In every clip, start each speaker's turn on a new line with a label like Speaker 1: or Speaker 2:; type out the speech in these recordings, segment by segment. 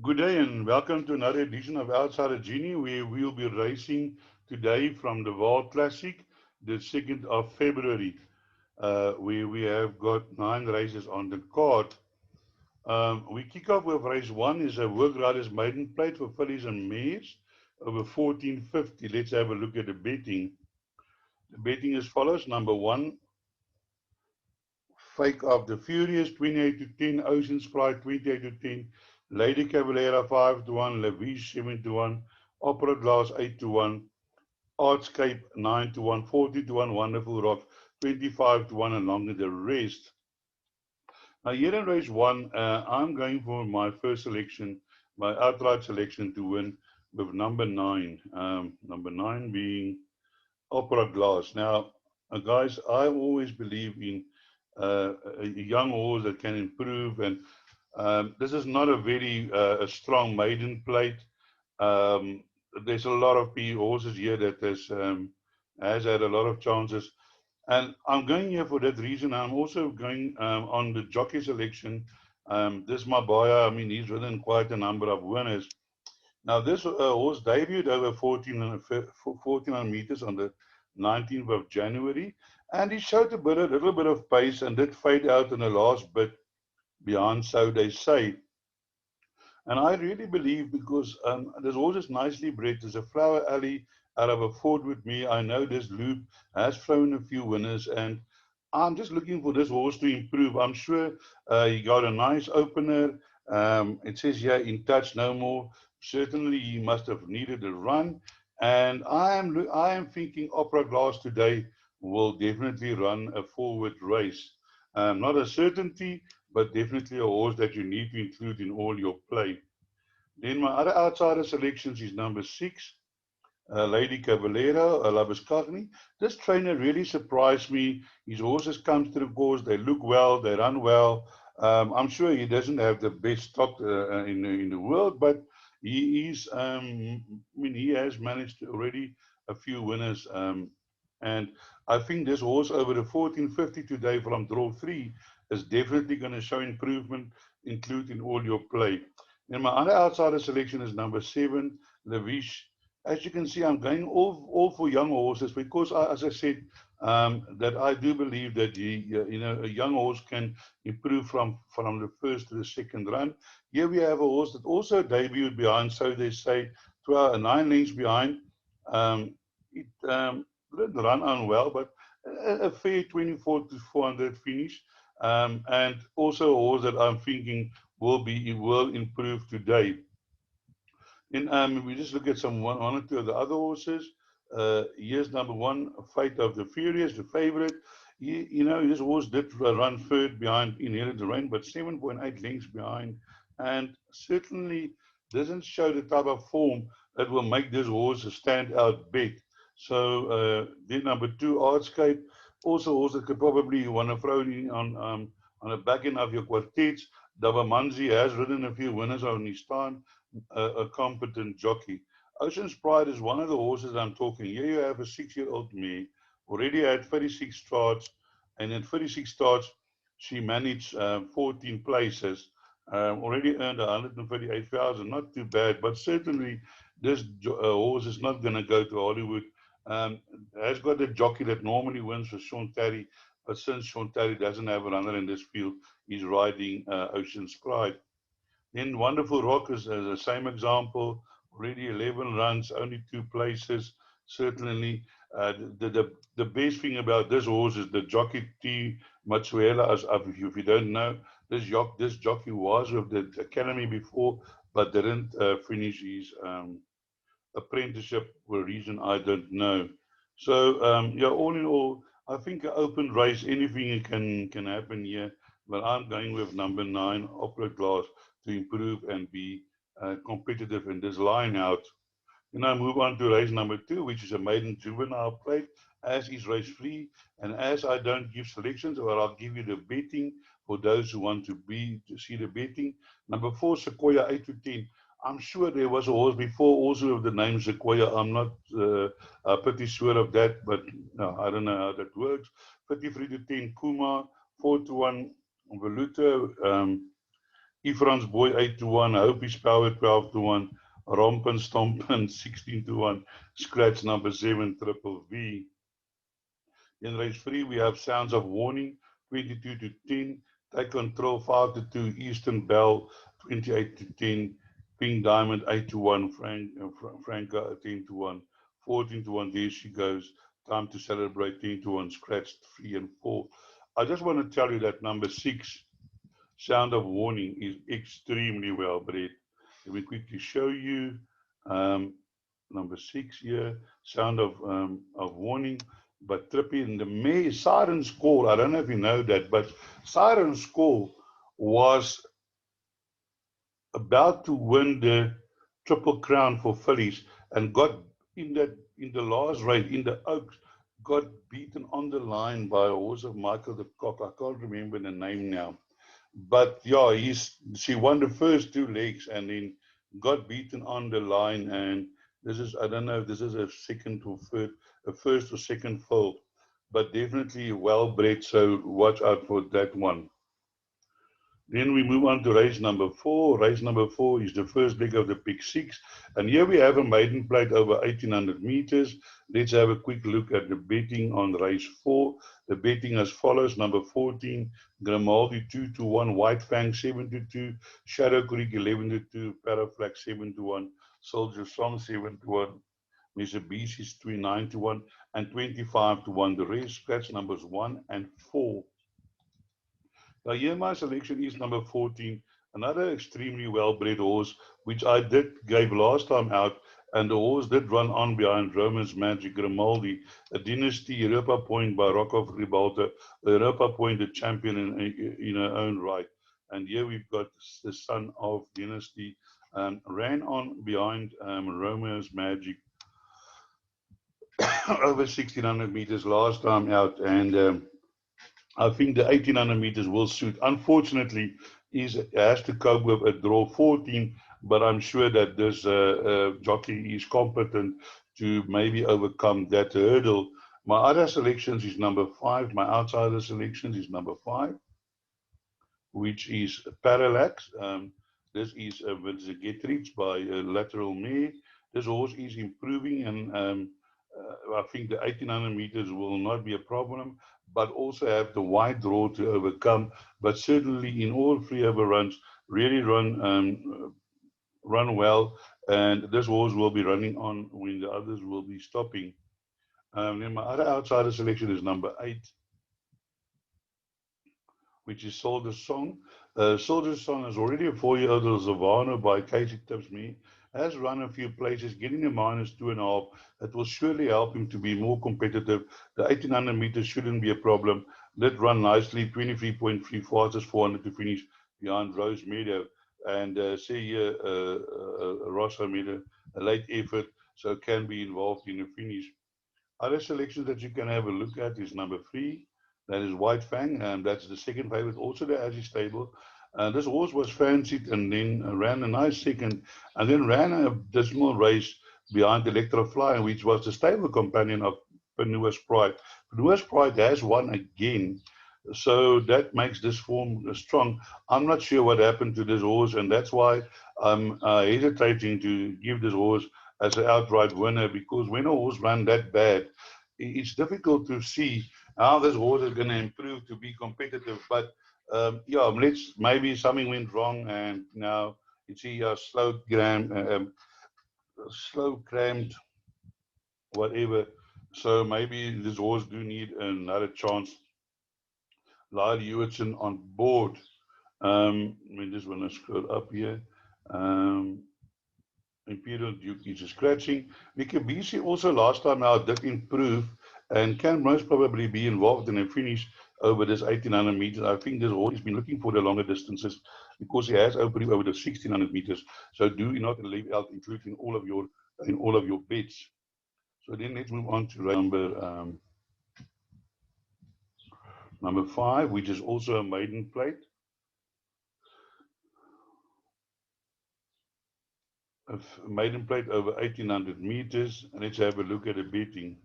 Speaker 1: Good day and welcome to another edition of Outside of Genie, where we'll be racing today from the Vaal Classic, the 2nd of February, where we have got 9 races on the card. We kick off with race 1 is a Work Riders Maiden Plate for fillies and mares over 1450. Let's have a look at the betting. The betting as follows. Number 1, Fake of the Furious 28 to 10, Ocean Sprite 28 to 10, Lady Cavalera 5 to 1, Lavish 7 to 1, Opera Glass 8 to 1, Artscape 9 to 1, 40 to 1, Wonderful Rock 25 to 1, along with the rest. Now, here in race 1, I'm going for my first selection, my outright selection to win with number 9. Number 9 being Opera Glass. Now, guys, I always believe in a young horse that can improve, and this is not a very a strong maiden plate. Um, there's a lot of horses here that has had a lot of chances, and I'm going here for that reason. I'm also going on the jockey selection. This is my buyer. I mean, he's within quite a number of winners. Now, this horse debuted over 1400 meters on the 19th of January, and he showed a little bit of pace and did fade out in the last bit behind, so they say. And I really believe because this horse is nicely bred. There's a flower alley out of a ford with me. I know this loop has flown a few winners, and I'm just looking for this horse to improve. I'm sure he got a nice opener. It says here, in touch no more. Certainly, he must have needed a run. And I am thinking Opera Glass today will definitely run a forward race. Not a certainty, but definitely a horse that you need to include in all your play. Then my other outsider selections is number 6, Lady Cavalera, Labuscagni. This trainer really surprised me. His horses come to the course, they look well, they run well. I'm sure he doesn't have the best stock in the world, but he is. I mean, he has managed already a few winners. And I think this horse over the 1450 today from draw 3 is definitely going to show improvement, include in all your play. Then my other outsider selection is number 7, Lavish. As you can see, I'm going all for young horses because, as I said, that I do believe that a young horse can improve from the first to the second run. Here we have a horse that also debuted behind, so they say, 9 lengths behind. It didn't run on well, but a fair 24 to 400 finish. And also a horse that I'm thinking will improve today. Then we just look at one or two of the other horses. Here's number 1, Fight of the Furious, the favorite. This horse did run third behind Inherit the Rain, but 7.8 lengths behind, and certainly doesn't show the type of form that will make this horse a standout bet. So then number 2, Artscape, also a horse that could probably want to throw in on the back end of your quartets. Davamanzi has ridden a few winners on his time, a competent jockey. Ocean's Pride is one of the horses I'm talking. Here you have a 6-year-old mare, already had 36 starts, and in 36 starts, she managed 14 places, already earned 138,000. Not too bad, but certainly this horse is not going to go to Hollywood. Um, has got a jockey that normally wins for Sean Terry, but since Sean Terry doesn't have a runner in this field, he's riding Ocean's Pride. Then Wonderful Rock is the same example. Already 11 runs, only 2 places. Certainly, the best thing about this horse is the jockey T. Matsuela. As if you don't know, this jockey was with the academy before, but didn't finish his apprenticeship for a reason I don't know. So yeah, all in all, I think an open race, anything can happen here. But I'm going with number 9, Opera Glass, to improve and be competitive in this line out. Then I move on to race number 2, which is a maiden juvenile plate, as is race 3. And as I don't give selections, or I'll give you the betting for those who want to see the betting. Number 4, Sequoia 8 to 10. I'm sure there was a horse before also with the name Sequoia. I'm not pretty sure of that, but no, I don't know how that works. 53 to 10, Kuma, 4 to 1, Voluta. Ifran's Boy 8-1, Hope's Power 12-1, Rompin Stompin 16-1, Scratch number 7, Triple V. In race 3, we have Sounds of Warning 22-10, Take Control 5-2, Eastern Bell 28-10, Pink Diamond 8-1, Franca 10-1, 14-1, there she goes. Time to Celebrate 10-1, Scratch 3 and 4. I just want to tell you that number 6, Sound of Warning, is extremely well bred. Let me quickly show you um, number 6 here, Sound of Warning. But Trippy in the May, Siren's Call, I don't know if you know that, but Siren's Call was about to win the Triple Crown for fillies and got in the last race, in the Oaks, got beaten on the line by a horse of Michael the Cock. I can't remember the name now. But yeah, she won the first 2 legs and then got beaten on the line. And this is, I don't know if this is a second or third, a first or second foal, but definitely well bred. So watch out for that one. Then we move on to race number 4. Race number 4 is the first leg of the Pick 6. And here we have a maiden plate over 1800 meters. Let's have a quick look at the betting on race 4. The betting as follows. Number 14, Grimaldi 2-1, White Fang 7-2, Shadow Creek 11-2, Paraflax 7-1, Soldier Song 7-1, Mitsubishi's 9-1, and 25-1. The race scratch numbers 1 and 4. Now, here my selection is number 14, another extremely well-bred horse, which I did gave last time out, and the horse did run on behind Roman's Magic Grimaldi, a Dynasty Europa Point by Rockhoff Ribalta, Europa Point, the champion in her own right. And here we've got the son of Dynasty, ran on behind Romeo's Magic over 1600 meters last time out, and I think the 1800 meters will suit. Unfortunately, he has to cope with a draw 14, but I'm sure that this jockey is competent to maybe overcome that hurdle. My other selections is number 5. My outsider selections is number 5, which is Parallax. This is with the Get Rich by Lateral May. This horse is improving, and I think the 1800 meters will not be a problem, but also have the wide draw to overcome. But certainly in all 3 of the runs, really run well, and this horse will be running on when the others will be stopping. Then my other outsider selection is number 8, which is Soldier Song. Soldier Song is already a 4-year-old Zavano by Casey Tips Me. Has run a few places, getting a -2.5. That will surely help him to be more competitive. The 1800 meters shouldn't be a problem. Did run nicely, 23.3 fastest 400 to finish behind Rose Meadow. And say here, Rossa made a late effort, so can be involved in the finish. Other selections that you can have a look at is number 3. That is White Fang, and that's the second favorite. Also the Azzy stable. This horse was fancied and then ran a nice second, and then ran a dismal race behind Electro Fly, which was the stable companion of Panua's Pride. Panua's Pride has won again, so that makes this form strong. I'm not sure what happened to this horse, and that's why I'm hesitating to give this horse as an outright winner, because when a horse run that bad, it's difficult to see how this horse is going to improve to be competitive. But yeah, let's maybe something went wrong, and now it's a slow crammed, whatever. So maybe this horse do need another chance. Lyle Hewitson on board. I just want to scroll up here. Um, Imperial Duke is scratching. Mikabisi also last time out did improve and can most probably be involved in a finish over this 1800 meters. I think this horse has been looking for the longer distances because he has opened over the 1600 meters. So do not leave out including in all of your bets. So then let's move on to number 5, which is also a maiden plate. A maiden plate over 1800 meters. And let's have a look at the betting.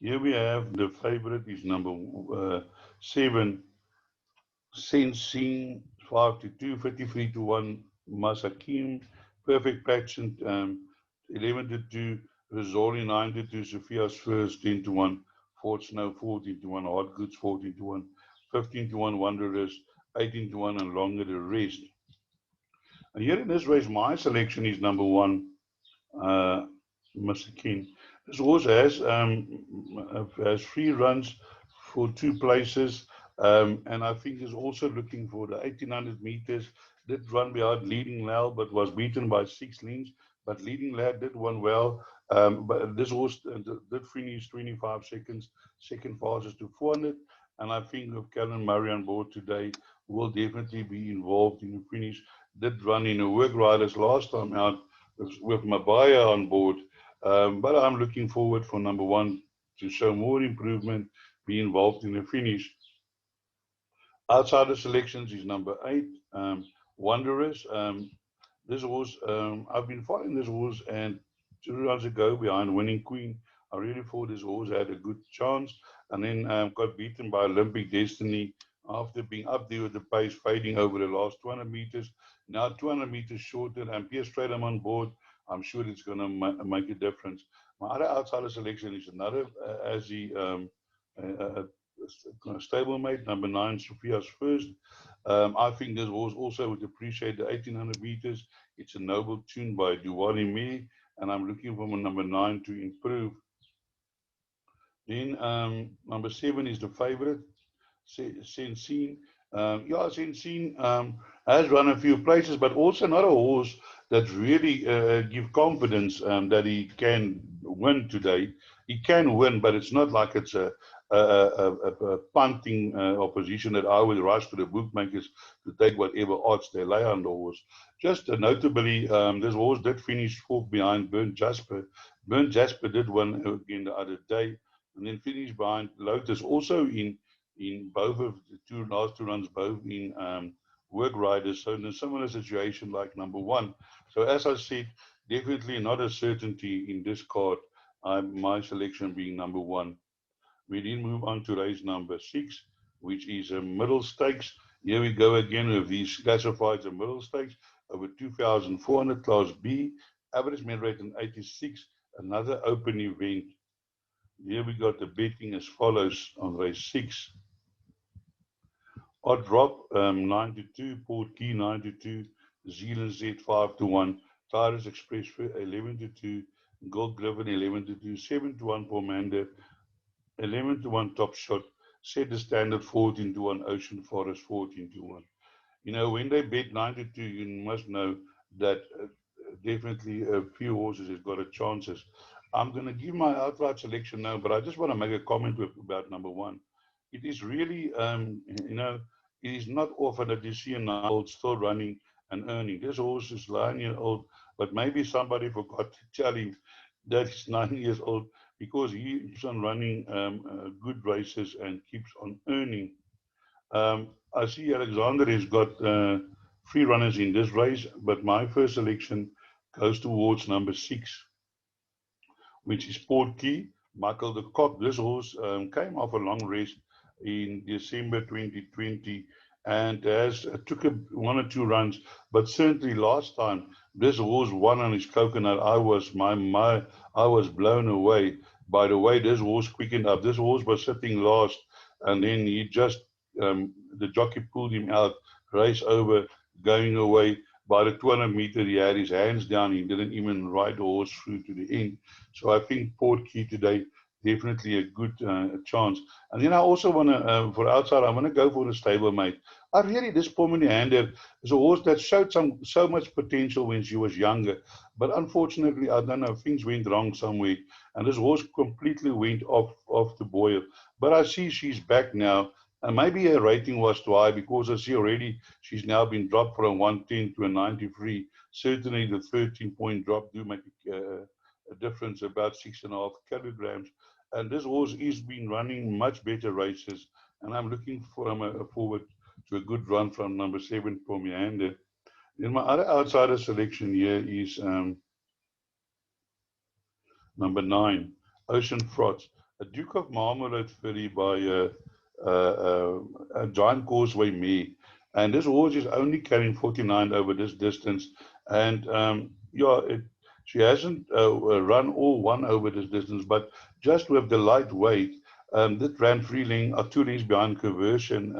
Speaker 1: Here we have the favorite is number 7, Sensing 5-2, 53-1, Masakim, Perfect Pageant 11-2, Rizzoli 9-2, Sophia's First 10-1, Fort Snow 14-1, Hot Goods 14-1, 15-1, Wanderers 18-1, and Longer the Rest. And here in this race, my selection is number one, uh, Mr. King. This horse has 3 runs for 2 places, and I think is also looking for the 1800 meters. Did run behind Leading Lad, but was beaten by 6 lengths. But Leading Lad did one well. But this horse did finish 25 seconds, second fastest to 400. And I think with Callum Murray on board today, will definitely be involved in the finish. Did run in a work riders last time out with Mabaya on board. But I'm looking forward for number one to show more improvement, be involved in the finish. Outside the selections is number 8, Wanderers. This horse, I've been following this horse, and 2 runs ago behind Winning Queen, I really thought this horse had a good chance, and then got beaten by Olympic Destiny after being up there with the pace, fading over the last 200 meters. Now 200 meters shorter, and Pierre Stradham on board. I'm sure it's going to make a difference. My other outsider selection is another as the uh, stablemate, number 9, Sophia's First. I think this horse also would appreciate the 1800 meters. It's a noble tune by Duwali Me, and I'm looking for my number 9 to improve. Then number 7 is the favorite, Sensine. Yeah, Sensine has run a few places, but also not a horse that really give confidence that he can win today. He can win, but it's not like it's a punting opposition that I would rush to the bookmakers to take whatever odds they lay on the horse. Just notably, this horse did finish fourth behind Burnt Jasper. Burnt Jasper did win again the other day, and then finished behind Lotus, also in both of the last 2 runs, both in work riders. So in a similar situation like number 1. So as I said, definitely not a certainty in this card. My selection being number 1. We then move on to race number 6, which is a middle stakes. Here we go again with these classified as a middle stakes over 2,400 class B, average mean rate in 86, another open event. Here we got the betting as follows on race 6. Odd drop 92, Port Key 92, Zealand Z 5-1, Tyrus Express 11-2, Gold Griffin 11-2, 7-1 for Amanda, 11-1 Top Shot, Set the Standard 14-1, Ocean Forest 14-1. You know, when they bet 92, you must know that definitely a few horses has got a chances. I'm going to give my outright selection now, but I just want to make a comment about number 1. It is really, it is not often that you see a 9-year-old still running and earning. This horse is 9 years old, but maybe somebody forgot to tell him that he's 9 years old because he keeps on running good races and keeps on earning. I see Alexander has got 3 runners in this race, but my first selection goes towards number 6, which is Port Key. Michael de Kock. This horse came off a long rest in December 2020 and has took 1 or 2 runs, but certainly last time this horse won on his coconut. I was blown away by the way this horse quickened up. This horse was sitting last, and then he just the jockey pulled him out, race over, going away. By the 200 meter, he had his hands down. He didn't even ride the horse through to the end. So I think Port Key today definitely a good chance. And then I also want to, for outside, I want to go for the stablemate. I really, this Pomini Hander is a horse that showed so much potential when she was younger. But unfortunately, I don't know, things went wrong somewhere. And this horse completely went off the boil. But I see she's back now. And maybe her rating was too high because I see already she's now been dropped from 110 to a 93. Certainly the 13-point drop do make a difference, about 6.5 kilograms. And this horse is been running much better races. And I'm looking forward to a good run from number 7 for Meander. Then my other outsider selection here is number 9, Ocean Frost. A Duke of Marmalade filly by a Giant Causeway mare. And this horse is only carrying 49 over this distance. And yeah, she hasn't run or won over this distance, but just with the light weight, that ran 2 lengths behind conversion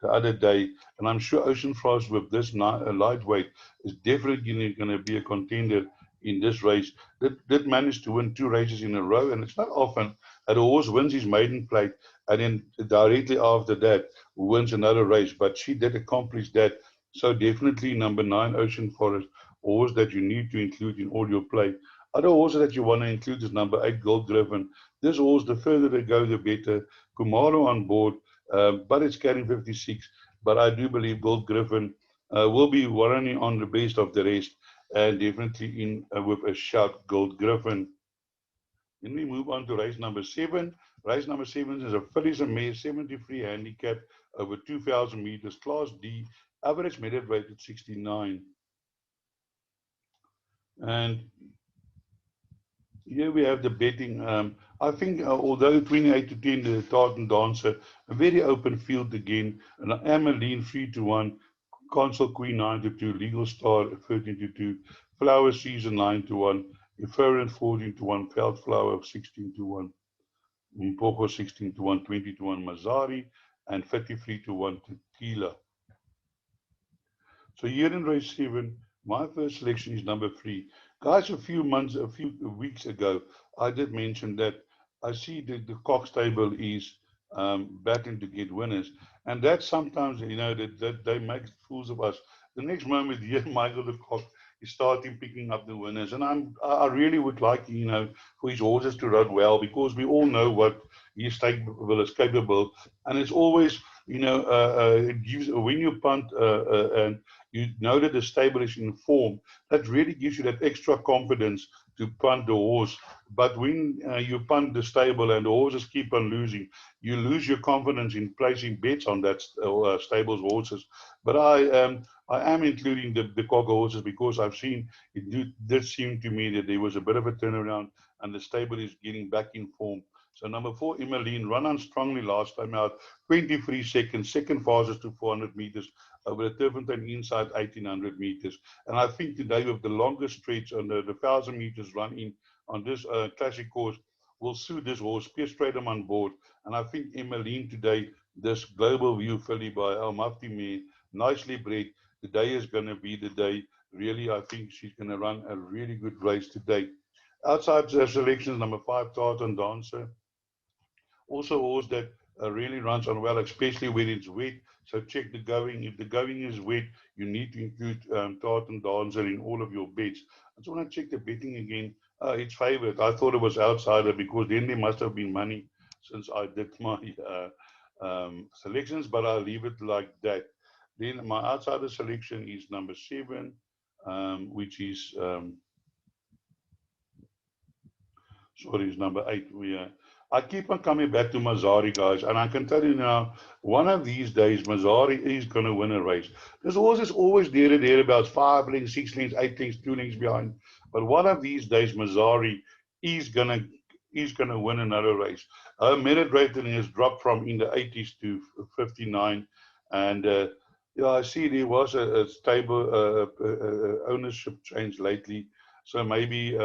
Speaker 1: the other day. And I'm sure Ocean Frost with this lightweight is definitely going to be a contender in this race. That managed to win 2 races in a row, and it's not often that a horse wins his maiden plate and then directly after that wins another race. But she did accomplish that. So definitely number 9, Ocean Forest, horse that you need to include in all your play. Other horses that you want to include is number 8, Gold Griffin. This horse, the further they go, the better. Kumaro on board, but it's carrying 56. But I do believe Gold Griffin will be running on the base of the rest and definitely in with a shout, Gold Griffin. Then we move on to race number 7. Race number 7 is a fillies and mare 73 handicap over 2,000 meters, Class D, average merit weight at 69. And here we have the betting. I think although 28 to 10, the Tartan Dancer, a very open field again. And Amaline 3 to 1, Consul Queen 9 to 2, Legal Star 13 to 2, Flower Season 9 to 1, Efferent 14 to 1, Feldflower 16 to 1, Mpogo 16 to 1, 20 to 1, Mazari, and 33 to 1, Tequila. So here in race 7, my first selection is number 3. Guys, a few weeks ago, I did mention that I see the Cox table is battling to get winners. And that sometimes, that they make fools of us. The next moment, here, Michael the Cox is starting picking up the winners. And I really would like, for his horses to run well because we all know what his stable is capable. And it's always, it gives, when you punt and you know that the stable is in form, that really gives you that extra confidence to punt the horse. But when you punt the stable and the horses keep on losing, you lose your confidence in placing bets on that stable's horses. But I am including the Cocker horses because I've seen did seem to me that there was a bit of a turnaround and the stable is getting back in form. So number 4, Emmeline, run on strongly last time out, 23 seconds, second fastest to 400 meters over the Turpentine inside 1800 meters. And I think today with the longest stretch on the 1,000 meters run in on this classic course will suit this horse. Pierce Stradom on board. And I think Emmeline today, this Global View filly by Al Mafti Mir, nicely bred. Today is going to be the day. Really, I think she's going to run a really good race today. Outside the selections, number 5, Tartan Dancer. Also, a horse that really runs on well, especially when it's wet. So check the going. If the going is wet, you need to include Tartan Dancer in all of your bets. I just want to check the betting again. It's favored. I thought it was outsider because then there must have been money since I did my selections, but I'll leave it like that. Then my outsider selection is number 7, which is sorry, it's number 8. I keep on coming back to Mazzari, guys, and I can tell you now, one of these days, Mazzari is going to win a race. This horse is always there and thereabouts, 5 lengths, 6 lengths, 8 lengths, 2 lengths behind. But one of these days, Mazzari is gonna win another race. Her merit rating has dropped from in the 80s to 59, and yeah, I see there was a stable ownership change lately. So maybe,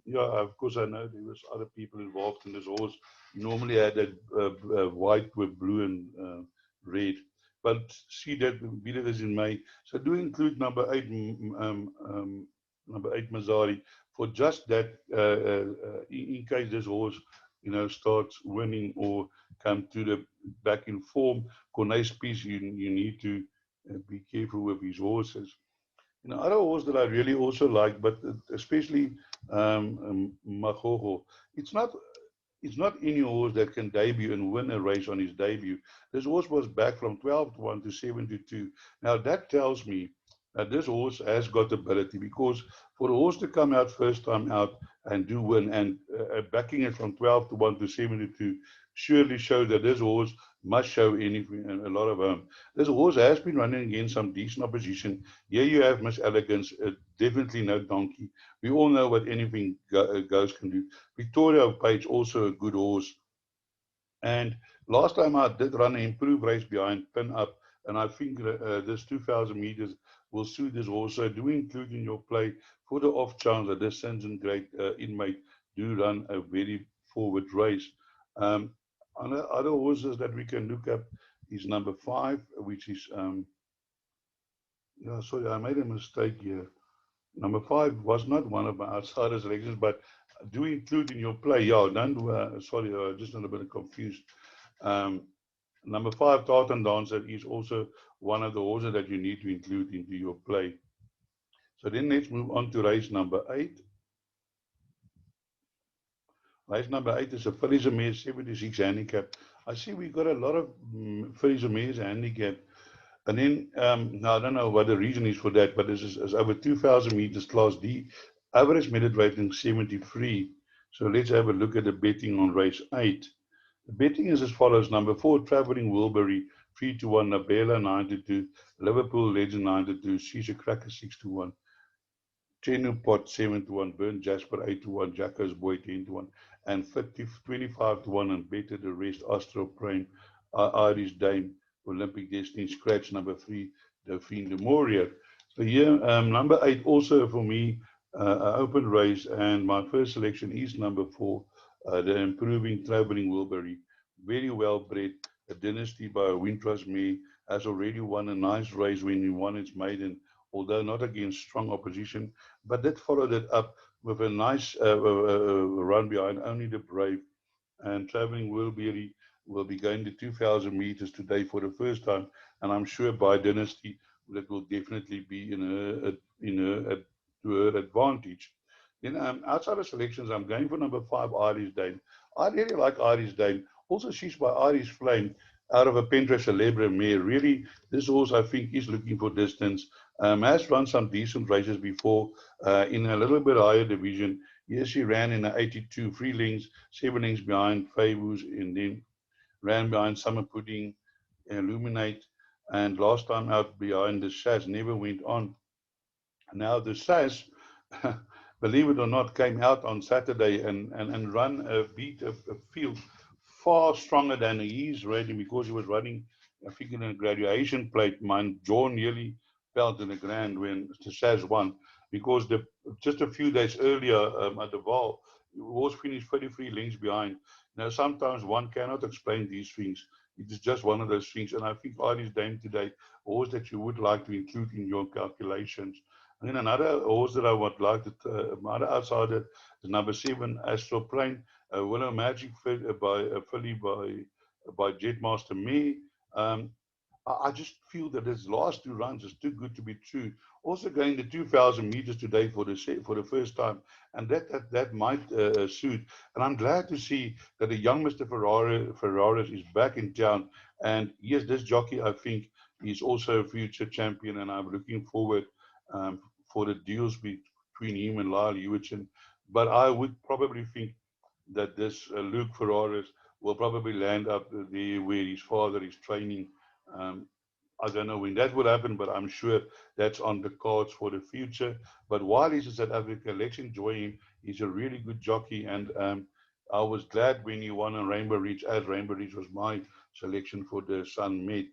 Speaker 1: yeah, of course, I know there was other people involved in this horse. You normally had that white with blue and red, but see that be that as in May. So do include number 8 Mazzari for just that, in case this horse, starts winning or come to the back in form. Cornet's piece, you need to be careful with his horses. Other horse that I really also like, but especially Magogo, it's not it's not any horse that can debut and win a race on his debut. This horse was back from 12 to 1 to 7 to 2. Now that tells me that this horse has got ability because for the horse to come out first time out and do win and backing it from 12 to 1 to 7 to 2 surely shows that this horse must show anything a lot of This horse has been running against some decent opposition. Here you have Miss Elegance, definitely no donkey. We all know what anything goes can do. Victoria Page, also a good horse. And last time I did run an improved race behind pin up, and I think this 2,000 meters will suit this horse. So do include in your play for the off chance that this Sensen Great inmate do run a very forward race. Um, other horses that we can look up is number 5, which is yeah, sorry, I made a mistake here. Number 5 was not one of my outsider selections, but do include in your play. Yeah, don't. Sorry, just a little bit confused. Um, Number 5, Tartan Dancer, is also one of the horses that you need to include into your play. So then let's move on to race number 8. Race number 8 is a fillies and mares 76 handicap. I see we got a lot of fillies and mares handicap. And then, now I don't know what the reason is for that, but this is over 2,000 meters class D, average merit rating 73. So let's have a look at the betting on race 8. The betting is as follows. Number 4, Traveling Wilbury, 3-1, Nabela 9-2, Liverpool Legend 9-2, Caesar Cracker 6-1, Chenu Pot 7-1, Burn Jasper 8-1, Jacko's Boy 10-1, and 25-1, and better the rest. Astro Prime, Irish Dame, Olympic Destiny, Scratch number 3, Dauphine de Maurier. So here, number 8 also for me, open race, and my first selection is number 4, the Improving Traveling Wilbury. Very well bred, a dynasty by a Wintras May, has already won a nice race when he won its maiden, although not against strong opposition, but that followed it up with a nice run behind Only the Brave, and Traveling will be going to 2,000 meters today for the first time, and I'm sure by Dynasty that will definitely be to her advantage. Then outside of selections, I'm going for number 5, Irish Dame. I really like Irish Dame. Also, she's by Irish Flame out of a Pentra Celebre mare. Really, this horse I think is looking for distance. Has run some decent races before in a little bit higher division. Yes, she ran in the 82, 3 lengths, 7 lengths behind Favus, and then ran behind Summer Pudding, Illuminate, and last time out behind the Sass, never went on. Now the Sass, believe it or not, came out on Saturday and run beat a field far stronger than he is rating, because he was running, I think, in a graduation plate. Mine jaw nearly fell to the ground when the Sass won, because just a few days earlier at the Vaal, was finished 33 lengths behind. Now sometimes one cannot explain these things. It is just one of those things, and I think Irish Dame today, a horse that you would like to include in your calculations. And then another horse that I would like to, another outsider is number 7, Astro Plane, Willow Magic by filly by Jetmaster Me. Um, I just feel that his last 2 runs is too good to be true. Also going the 2,000 meters today for the first time, and that might suit. And I'm glad to see that the young Mr. Ferraris is back in town. And yes, this jockey I think is also a future champion, and I'm looking forward um, for the deals between him and Lyle Hewitson. But I would probably think that this Luke Ferraris will probably land up there where his father is training. Um, I don't know when that will happen, but I'm sure that's on the cards for the future. But while he's in South Africa, let's enjoy him. He's a really good jockey, and I was glad when he won on Rainbow Ridge, as Rainbow Ridge was my selection for the Sun Med.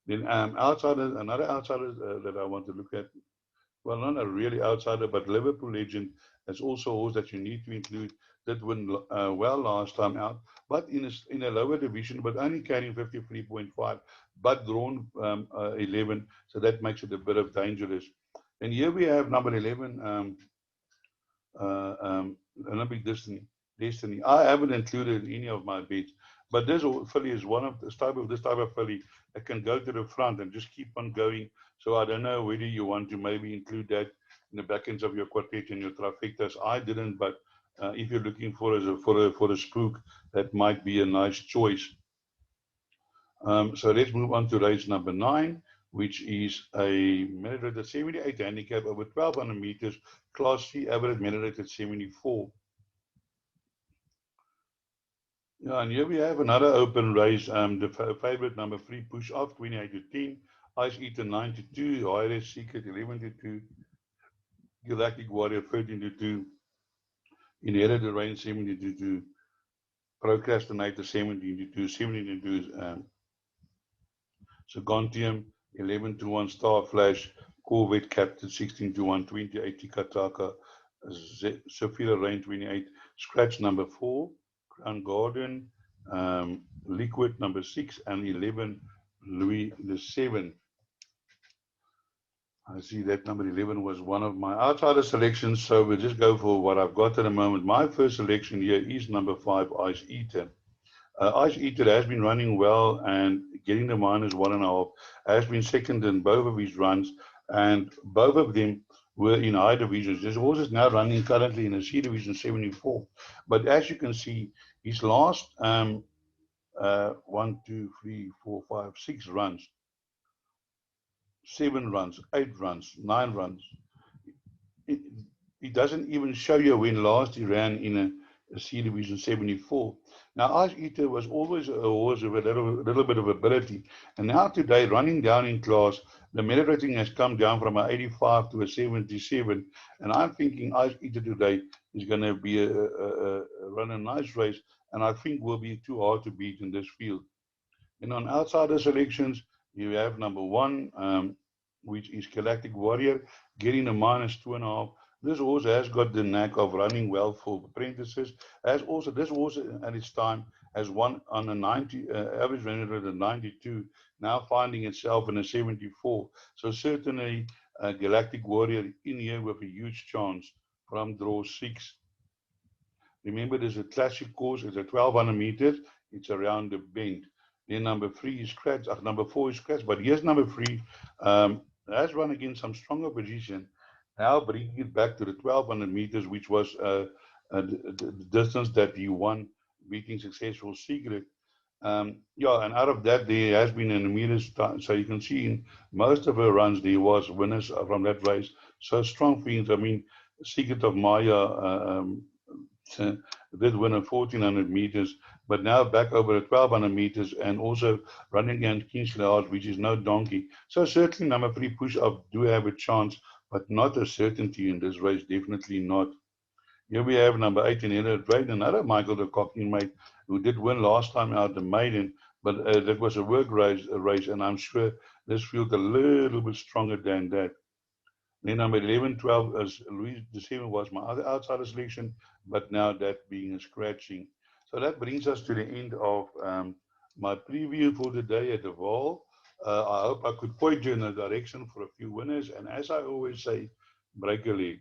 Speaker 1: Then another outsider that I want to look at, well, not a really outsider, but Liverpool Legend is also a horse that you need to include. That went well last time out, but in a lower division, but only carrying 53.5, but drawn 11, so that makes it a bit of dangerous. And here we have number 11, uh, um, Olympic Destiny. I haven't included any of my bets, but this filly is one of this type of filly that can go to the front and just keep on going. So I don't know whether you want to maybe include that in the back ends of your quartet and your trifectas. I didn't, but if you're looking for a spook, that might be a nice choice. So let's move on to race number 9, which is a minute rated 78 handicap over 1,200 meters, Class C, average minute rated 74. Yeah, and here we have another open race. The favorite number 3, Push Off, 28 to 10, Ice Eater 9 to 2, IRS Secret 11 to 2, Galactic Warrior 13 to 2, Inherited Rain 70 to 2. Procrastinator 17 to 2, 17 to 2, Segontium 11 to 1, Star Flash, Corvette Captain 16 to 1, 28 Tikataka, Sophia Rain 28, Scratch number 4, Crown Garden, Liquid number 6, and 11 Louis the 7. I see that number 11 was one of my outsider selections, so we'll just go for what I've got at the moment. My first selection here is number 5, Ice Eater. Ice Eater has been running well and getting the -1.5, has been second in both of his runs, and both of them were in high divisions. This horse is now running currently in a C division 74, but as you can see, his last 1, 2, 3, 4, 5, 6 runs, 7 runs, 8 runs, 9 runs. It doesn't even show you when last he ran in a C Division 74. Now, Ice Eater was always a horse with a little bit of ability. And now today, running down in class, the merit rating has come down from an 85 to a 77. And I'm thinking Ice Eater today is going to be run a nice race. And I think will be too hard to beat in this field. And on outsider selections, you have number 1, which is Galactic Warrior, getting a -2.5. This horse has got the knack of running well for apprentices. As also, this horse at its time has won on a 90 average running rate of 92, now finding itself in a 74. So certainly, Galactic Warrior in here with a huge chance from draw 6. Remember, there's a classic course. It's a 1,200 meters. It's around the bend. Then number 3 is Scratch. Number 4 is Scratch. But here's number 3. Has run against some strong opposition. Now bringing it back to the 1,200 meters, which was the distance that he won, beating Successful Secret. Yeah, and out of that, there has been an immediate start. So you can see in most of her runs, there was winners from that race. So strong feelings. I mean, Secret of Maya did win a 1,400 meters, but now back over the 1,200 meters and also running against Kingsley Odds, which is no donkey. So certainly number 3 push up do have a chance, but not a certainty in this race, definitely not. Here we have number 8 in Inner Trade, another Michael de Cocking mate who did win last time out the maiden, but that was a work race, and I'm sure this field a little bit stronger than that. Then number 11, 12, as Louis the 7 was my other outsider selection, but now that being a scratching. So that brings us to the end of my preview for the day at the Vaal. I hope I could point you in a direction for a few winners, and as I always say, break a leg.